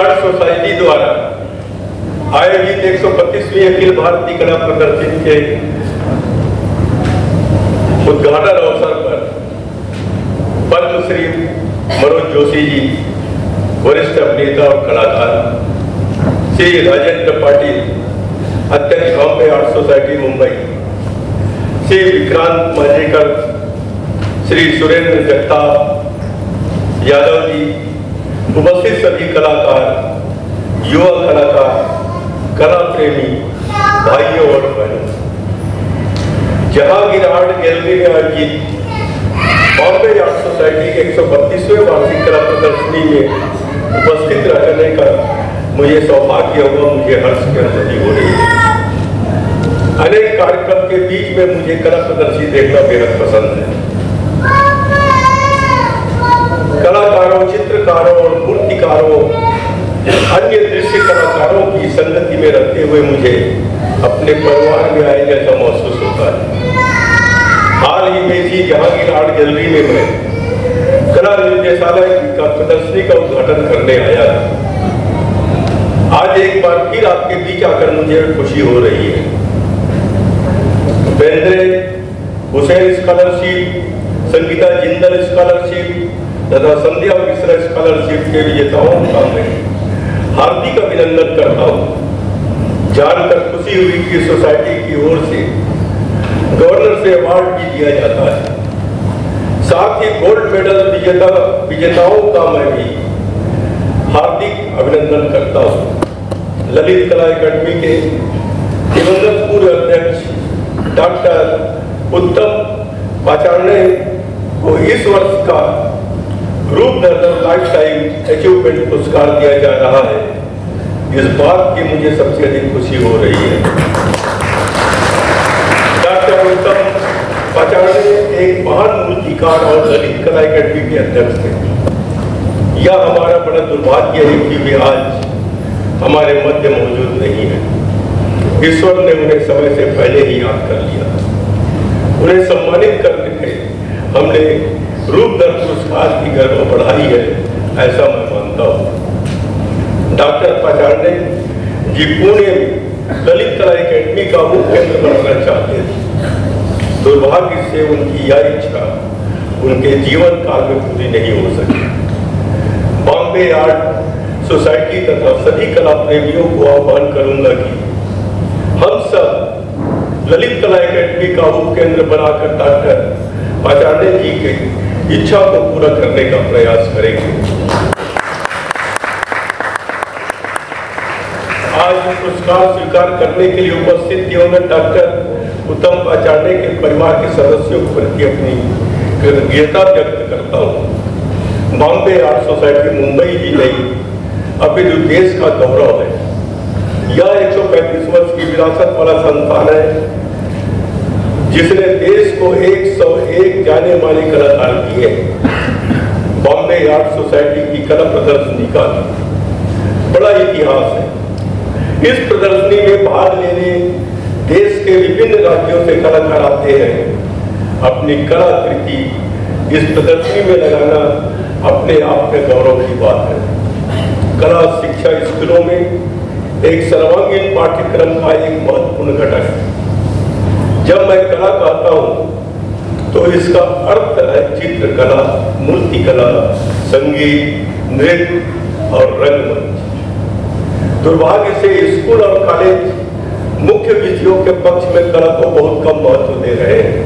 Art society द्वारा आयोजित 125वीं अखिल भारतीय कला प्रदर्शनी के उद्घाटन अवसर पर पद्मश्री मनोज जोशी जी, वरिष्ठ अभिनेता और कलाकार, श्री राजेंद्र पाटिल, अध्यक्ष बॉम्बे आर्ट सोसाइटी मुंबई, श्री विक्रांत मांजेकर, श्री सुरेंद्र जगताप यादव जी, उपस्थित सभी कलाकार, युवा कलाकार, कला प्रेमी भाइयों और बहनों, जहांगीर आर्ट गैलरी में आयोजित बॉम्बे आर्ट सोसाइटी के 132वें वार्षिक कला प्रदर्शनी में उपस्थित रहने का मुझे सौभाग्य हुआ। मुझे हर्ष की अनुभूति हो रही है। अनेक कार्यक्रम के बीच में मुझे कला प्रदर्शनी देखना बेहद पसंद है। कलाकारों, चित्रकारों और मूर्तिकारों, अन्य दृश्य कलाकारों की संगति में रहते हुए मुझे अपने परिवार में आए जैसा महसूस होता है। हाल ही में इसी जहांगीर आर्ट गैलरी में मैं कला निर्देशालय की प्रदर्शनी का उद्घाटन करने आया था। आज एक बार फिर आपके बीच आकर मुझे खुशी हो रही है। बेंद्रे हुसैन स्कॉलरशिप, संगीता जिंदल स्कॉलरशिप तथा संध्या मिश्रा स्कॉलरशिप के विजेताओं का मैं हार्दिक अभिनंदन करता हूँ। जानकर खुशी हुई कि सोसाइटी की ओर से गवर्नर से अवार्ड भी दिया जाता है। साथ ही गोल्ड मेडल विजेताओं का मैं भी हार्दिक अभिनंदन करता हूँ। ललित कला अकादमी के दिवंगत पूर्व अध्यक्ष डॉक्टर उत्तम पाचार्य को इस वर्ष का रूपधर लाइफ टाइम अचीवमेंट पुरस्कार दिया जा रहा है। इस बात की मुझे सबसे अधिक खुशी हो रही है। डॉक्टर उत्तम पाचार्य एक महान मूर्तिकार और ललित कला अकादमी के अध्यक्ष थे। यह हमारा बड़ा दुर्भाग्य है कि वे आज हमारे मध्य मौजूद नहीं है। ईश्वर ने उन्हें समय से पहले ही याद कर लिया। उन्हें सम्मानित करके हमने रूपधर पुरस्कार की गौरव बढ़ाई है, ऐसा मैं मानता हूँ। डॉक्टर पाचार्य जी पुणे में ललित कला अकादमी का मुख्य केंद्र बनाना चाहते थे। दुर्भाग्य से उनकी यह इच्छा उनके जीवन काल में पूरी नहीं हो सकी। बॉम्बे आर्ट सोसाइटी तथा सभी कला प्रेमियों को आह्वान करूंगा कि हम सब ललित कला अकादमी का उपकेंद्र बनाकर डॉक्टर पाचार्य जी के इच्छा को पूरा करने का प्रयास करेंगे। आज पुरस्कार स्वीकार करने के लिए उपस्थित दिवंगत डॉक्टर उत्तम पाचार्य के परिवार के सदस्यों के प्रति अपनी कृतज्ञता व्यक्त करता हूँ। बॉम्बे आर्ट सोसाइटी मुंबई ही नहीं अपितु देश का गौरव है। यह 135 वर्ष की विरासत वाला संस्थान है जिसने देश को 101 जाने माने कलाकार दिए। बॉम्बे आर्ट सोसाइटी की कला प्रदर्शनी का बड़ा इतिहास है। इस प्रदर्शनी में भाग लेने देश के विभिन्न राज्यों से कलाकार आते हैं। अपनी कलाकृति इस प्रदर्शनी में लगाना अपने आप में गौरव की बात है। कला शिक्षा स्कूलों में एक सर्वांगीण पाठ्यक्रम का एक महत्वपूर्ण घटक है। जब मैं कला कहता हूँ तो इसका अर्थ है चित्रकला, मूर्तिकला, संगीत, नृत्य और रंगमंच। दुर्भाग्य से स्कूल और कॉलेज मुख्य विषयों के पक्ष में कला को बहुत कम महत्व दे रहे हैं।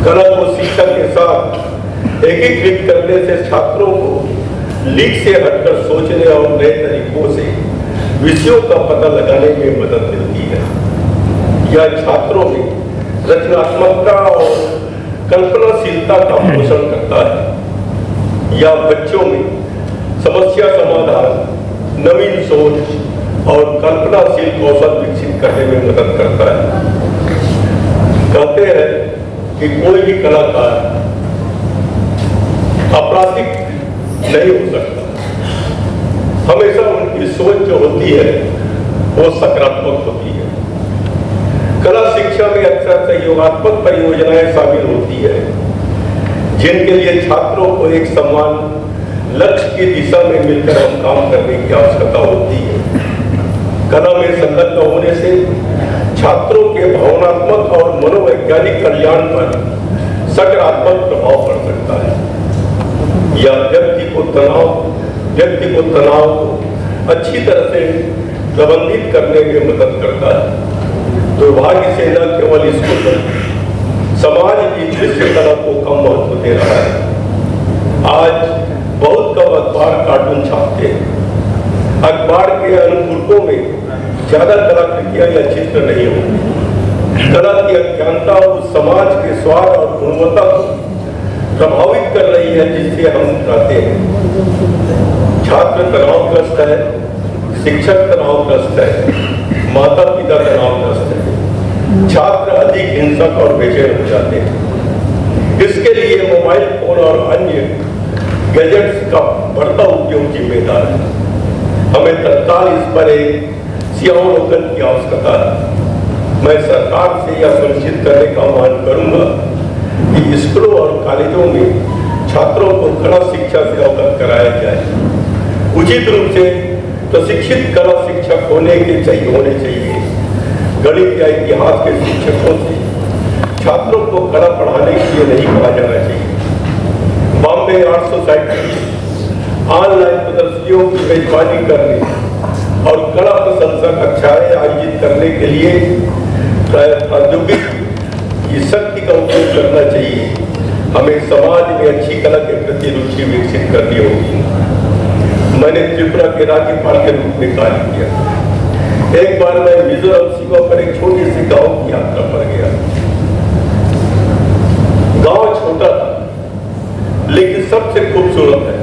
कला को शिक्षा के साथ एकीकृत करने से छात्रों को लीक से हटकर सोचने और नए तरीकों से विषयों का पता लगाने में मदद मिलती है। यह छात्रों में रचनात्मकता और कल्पनाशीलता का पोषण करता है। यह बच्चों में समस्या समाधान, नवीन सोच और कल्पनाशील कौशल विकसित करने में मदद करता है। कहते हैं कि कोई भी कलाकार आपराधिक नहीं हो सकता। हमेशा उनकी सोच जो होती है वो सकारात्मक होती है। कला शिक्षा में अक्सर सहयोगात्मक परियोजनाएं शामिल होती है जिनके लिए छात्रों को एक समान लक्ष्य की दिशा में मिलकर हम काम करने की आवश्यकता होती है। कला में संलग्न होने से छात्रों के भावनात्मक और मनोवैज्ञानिक कल्याण पर सकारात्मक प्रभाव पड़ सकता है। यह व्यक्ति को तनाव को अच्छी तरह से प्रबंधित करने में मदद करता है। दुर्भाग्य से न केवल स्कूल समाज भी दृश्य कला को कम महत्व दे रहा है। आज बहुत कम अखबार कार्टून छापते हैं। अखबार के अनुकूलकों में ज्यादा कलाकृतियां या चित्र नहीं होती। कला की अज्ञानता उस समाज के स्वाद और गुणवत्ता को प्रभावित कर रही है जिससे हम चाहते हैं। छात्र तनावग्रस्त है, शिक्षक तनावग्रस्त है, माता पिता तनावग्रस्त है, छात्र अधिक हिंसक और बेचैन हो जाते हैं। इसके लिए मोबाइल फोन और अन्य गैजेट्स का बढ़ता उपयोग जिम्मेदार है। हमें तत्काल इस पर एक सियावलोकन की आवश्यकता है। मैं सरकार से यह सुनिश्चित करने का आह्वान करूंगा कि स्कूलों और कॉलेजों में छात्रों को कला शिक्षा से अवगत कराया जाए। उचित रूप से प्रशिक्षित कला शिक्षक होने चाहिए। गणित या इतिहास के शिक्षकों से छात्रों को कला पढ़ाने के लिए नहीं कहा जाना चाहिए। बॉम्बे आर्ट सोसाइटी ऑनलाइन प्रदर्शनियों की मेजबानी करने और कला प्रशंसा कक्षाएं आयोजित करने के लिए प्रौद्योगिकी शक्ति का उपयोग करना चाहिए। हमें समाज में अच्छी कला के प्रति रुचि विकसित करनी होगी। मैंने त्रिपुरा के राज्यपाल के रूप में कार्य किया। एक बार मैं मिजोरम सीमा पर एक छोटे से गांव की यात्रा पर गया। गांव छोटा था लेकिन सबसे खूबसूरत है।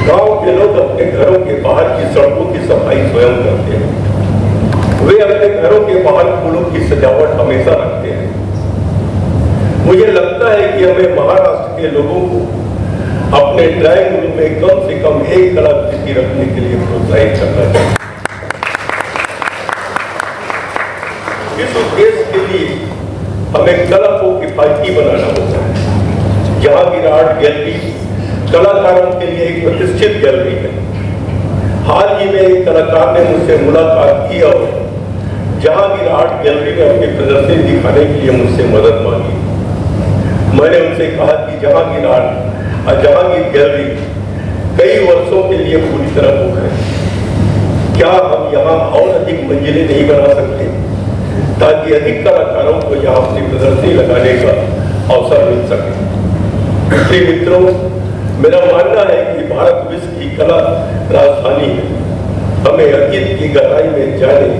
गांव के लोग अपने घरों के बाहर की सड़कों की सफाई स्वयं करते हैं। वे अपने घरों के बाहर फूलों की सजावट हमेशा रखते हैं। मुझे लगता है कि हमें महाराष्ट्र के लोगों को अपने ड्राइंग रूम में कम से कम एक कलाकृति रखने के लिए प्रोत्साहित करना चाहिए। इस उद्देश्य के लिए हमें कला को किफायती बनाना होगा। जहांगीर आर्ट गैलरी कलाकारों के लिए एक प्रतिष्ठित गैलरी है। हाल ही में एक कलाकार ने मुझसे मुलाकात की और जहांगीर आर्ट गैलरी में अपनी प्रदर्शनी दिखाने के लिए मुझसे मदद मांगी। मैंने उनसे कहा कि जहांगीर आर्ट और जहांगीर गैलरी कई वर्षों के लिए पूरी तरह बुक है। क्या हम यहाँ और अधिक मंजिलें नहीं बना सकते ताकि अधिक कलाकारों को यहाँ अपनी प्रदर्शनी लगाने का अवसर मिल सके। इसलिए मित्रों, मेरा मानना है कि भारत विश्व की कला राजधानी है। हमें अतीत की गहराई में जाने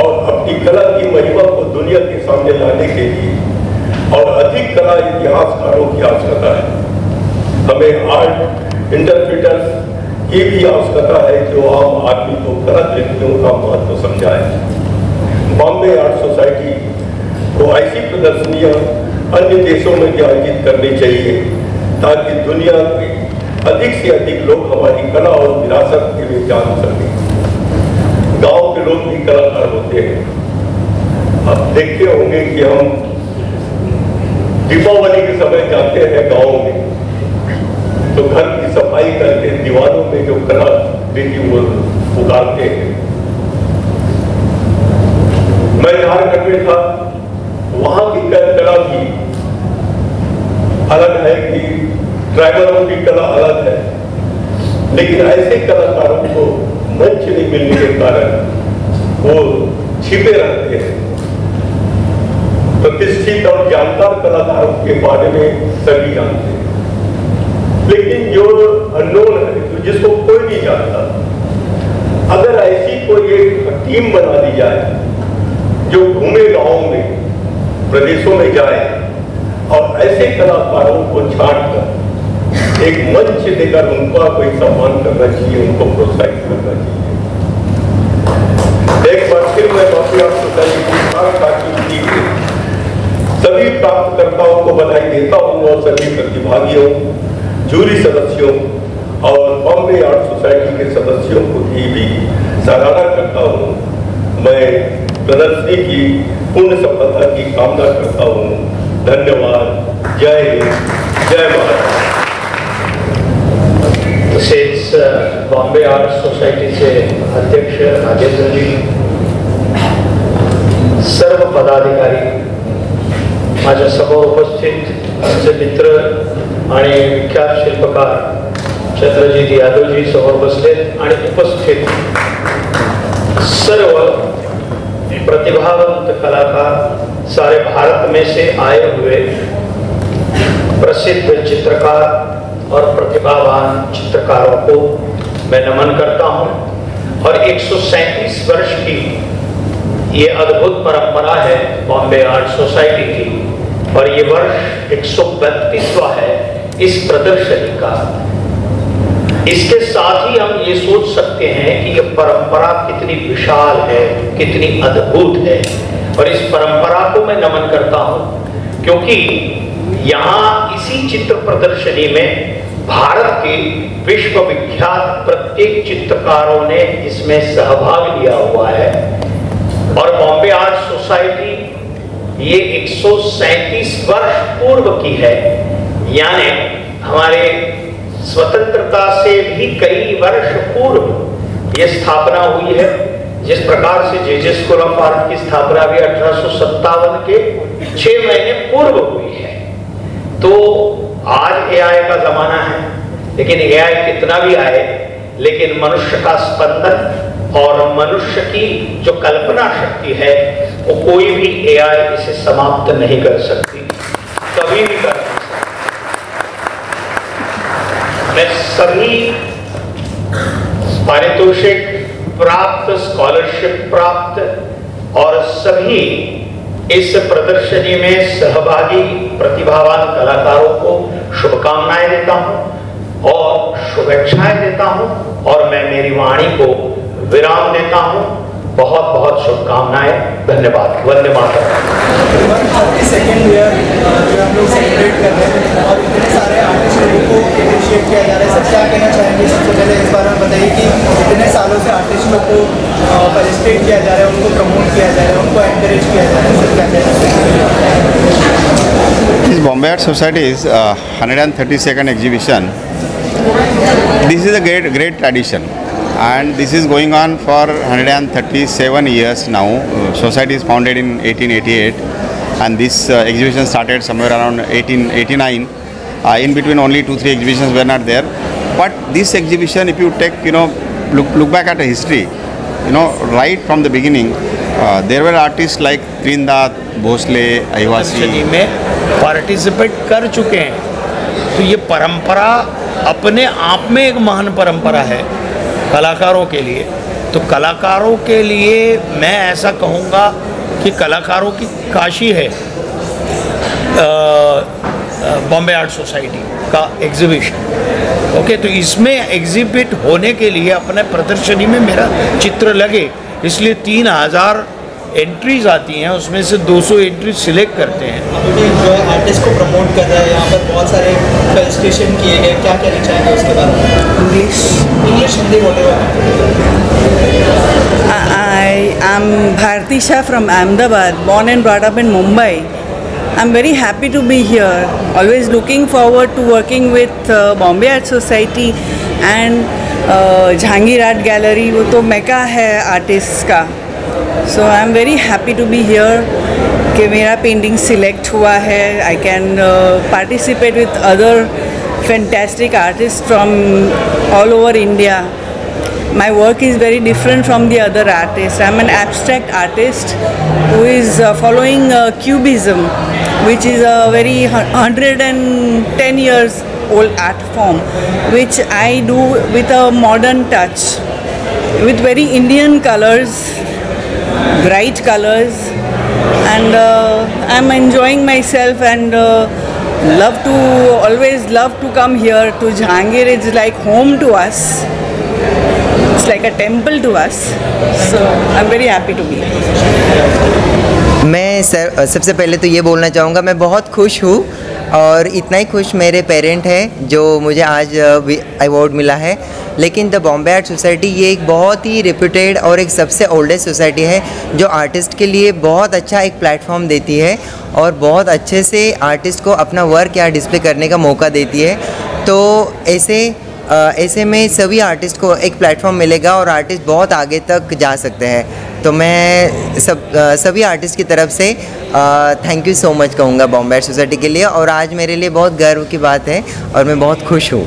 और अपनी कला की महिमा को दुनिया के सामने लाने के लिए और अधिक कला इतिहासकारों की आवश्यकता है। हमें आर्ट इंटरप्रेटर्स की भी आवश्यकता है जो आम आदमी को कला कृतियों का महत्व समझाए। बॉम्बे आर्ट सोसाइटी को ऐसी प्रदर्शनियां अन्य देशों में भी आयोजित करनी चाहिए ताकि दुनिया के अधिक से अधिक लोग हमारी कला और विरासत के लिए जान सकें। गांव के लोग भी कलाकार होते हैं। आप देखते होंगे कि हम दीपावली के समय जाते हैं गाँव में तो घर की सफाई करके दीवारों में जो कला कृति वो उगाते हैं। मैं झारखंड में था, वहां की कला भी अलग है कि ट्राइबलों की कला अलग है, लेकिन ऐसे कलाकारों को मंच नहीं मिलने के कारण वो छिपे रहते हैं। प्रतिष्ठित और जानकार कलाकारों के बारे में सभी जानते हैं, लेकिन जो अननोन है, तो जिसको कोई नहीं जानता, अगर ऐसी कोई एक टीम बना दी जाए जो घूमे गांवों में, प्रदेशों में जाए और ऐसे कलाकारों को छांट कर एक मंच देकर उनका कोई सम्मान करना चाहिए, उनको प्रोत्साहित करना चाहिए। एक बार फिर मैं बाकी आर्ट सोसाइटी की सभी प्राप्तकर्ताओं को बधाई देता हूँ और सभी प्रतिभागियों, जूरी सदस्यों और बॉम्बे आर्ट सोसाइटी के सदस्यों को भी सराहना करता हूँ। मैं प्रदर्शनी की पूर्ण सफलता की कामना करता हूँ। धन्यवाद। जय हिंद, जय भारत। बॉम्बे आर्ट सोसाइटी से अध्यक्ष नागेंद्र जी, सर्व पदाधिकारी, माझ्या समोर उपस्थित आमचे मित्र आणि विख्यात शिल्पकार चंद्रजीत यादवजी समोर बसलेत आणि उपस्थित सर्व प्रतिभावंत कलाकार, सारे भारत में से आए हुए प्रसिद्ध चित्रकार और प्रतिभावान चित्रकारों को मैं नमन करता हूं। और 137 वर्ष की ये अद्भुत परंपरा है बॉम्बे आर्ट सोसाइटी की, और ये वर्ष 132वां है इस प्रदर्शनी का। इसके साथ ही हम ये सोच सकते हैं कि ये परंपरा कितनी विशाल है, कितनी अद्भुत है, और इस परंपरा को मैं नमन करता हूं क्योंकि यहाँ इसी चित्र प्रदर्शनी में भारत के विश्वविख्यात प्रत्येक चित्रकारों ने इसमें सहभाग लिया हुआ है। और बॉम्बे आर्ट सोसाइटी ये 137 वर्ष पूर्व की है, यानी हमारे स्वतंत्रता से भी कई वर्ष पूर्व ये स्थापना हुई है। जिस प्रकार से जे स्कूल ऑफ आर्ट की स्थापना भी 1857 के 6 महीने पूर्व हुई है। तो आज एआई का जमाना है, लेकिन एआई कितना भी आए, लेकिन मनुष्य का स्पंदन और मनुष्य की जो कल्पना शक्ति है वो कोई भी एआई इसे समाप्त नहीं कर सकती, कभी भी कर सकती। मैं सभी पारितोषिक प्राप्त, स्कॉलरशिप प्राप्त और सभी इस प्रदर्शनी में सहभागी प्रतिभावान कलाकारों को शुभकामनाएं देता हूं और शुभेच्छाएं देता हूं, और मैं मेरी वाणी को विराम देता हूं। बहुत बहुत शुभकामनाएं, धन्यवाद। वंदे मातरम। सेकेंड ईयर जो हम लोग सेलिब्रेट कर रहे हैं और इतने सारे आर्टिस्ट लोगों को अप्रिशिएट किया जा रहा है, सब क्या कहना चाहेंगे? सबसे पहले इस बारे में बताइए कि इतने सालों से आर्टिस्टों को फेलिसिटेट किया जा रहा है, उनको प्रमोट किया जा रहा है, उनको एनकरेज किया जा रहा है, सब क्या कहना चाहेंगे? This Bombay Art Society's 132nd exhibition. This is a great tradition, and this is going on for 137 years now. Society is founded in 1888, and this exhibition started somewhere around 1889. In between, only 2-3 exhibitions were not there. But this exhibition, if you take, look back at the history, right from the beginning, there were artists like Trindath, Bhosle, Ahivasi. में participate कर चुके हैं। तो ये परंपरा अपने आप में एक महान परंपरा है कलाकारों के लिए। तो कलाकारों के लिए मैं ऐसा कहूँगा कि कलाकारों की काशी है बॉम्बे आर्ट सोसाइटी का एग्जीबिशन। ओके, तो इसमें एग्जिबिट होने के लिए अपने प्रदर्शनी में मेरा चित्र लगे, इसलिए 3000 एंट्रीज आती हैं, उसमें से 200 एंट्रीज सिलेक्ट करते हैं। अभी जो आर्टिस्ट को प्रमोट कर रहा है, यहाँ पर बहुत सारे फेलिसिटेशन किए गए, क्या कहना चाहेंगे उसके बारे में? English Hindi whatever. I am Bharti Shah from Ahmedabad, born and brought up in Mumbai. I'm very happy to be here. Always looking forward to working with Bombay Art Society and Jahangir Art Gallery. वो तो मेका है artist का। So I'm very happy to be here कि मेरा painting select हुआ है। I can participate with other fantastic artists from all over India. My work is very different from the other artists. I'm an abstract artist who is following Cubism, which is a very 110 years old art form, which I do with a modern touch, with very Indian colors, bright colors, and I'm enjoying myself and always love to come here to Jahangir. It's like home to us. It's like a temple to us. So I'm very happy to be here. मैं सबसे पहले तो ये बोलना चाहूँगा, मैं बहुत खुश हूँ, और इतना ही खुश मेरे पेरेंट हैं जो मुझे आज अवार्ड मिला है। लेकिन द बॉम्बे आर्ट सोसाइटी ये एक बहुत ही रिप्यूटेड और एक सबसे ओल्डेस्ट सोसाइटी है जो आर्टिस्ट के लिए बहुत अच्छा एक प्लेटफॉर्म देती है और बहुत अच्छे से आर्टिस्ट को अपना वर्क यहाँ डिस्प्ले करने का मौका देती है। तो ऐसे ऐसे में सभी आर्टिस्ट को एक प्लेटफॉर्म मिलेगा और आर्टिस्ट बहुत आगे तक जा सकते हैं। तो मैं सभी आर्टिस्ट की तरफ से थैंक यू सो मच कहूँगा बॉम्बे आर्ट सोसाइटी के लिए, और आज मेरे लिए बहुत गर्व की बात है और मैं बहुत खुश हूँ।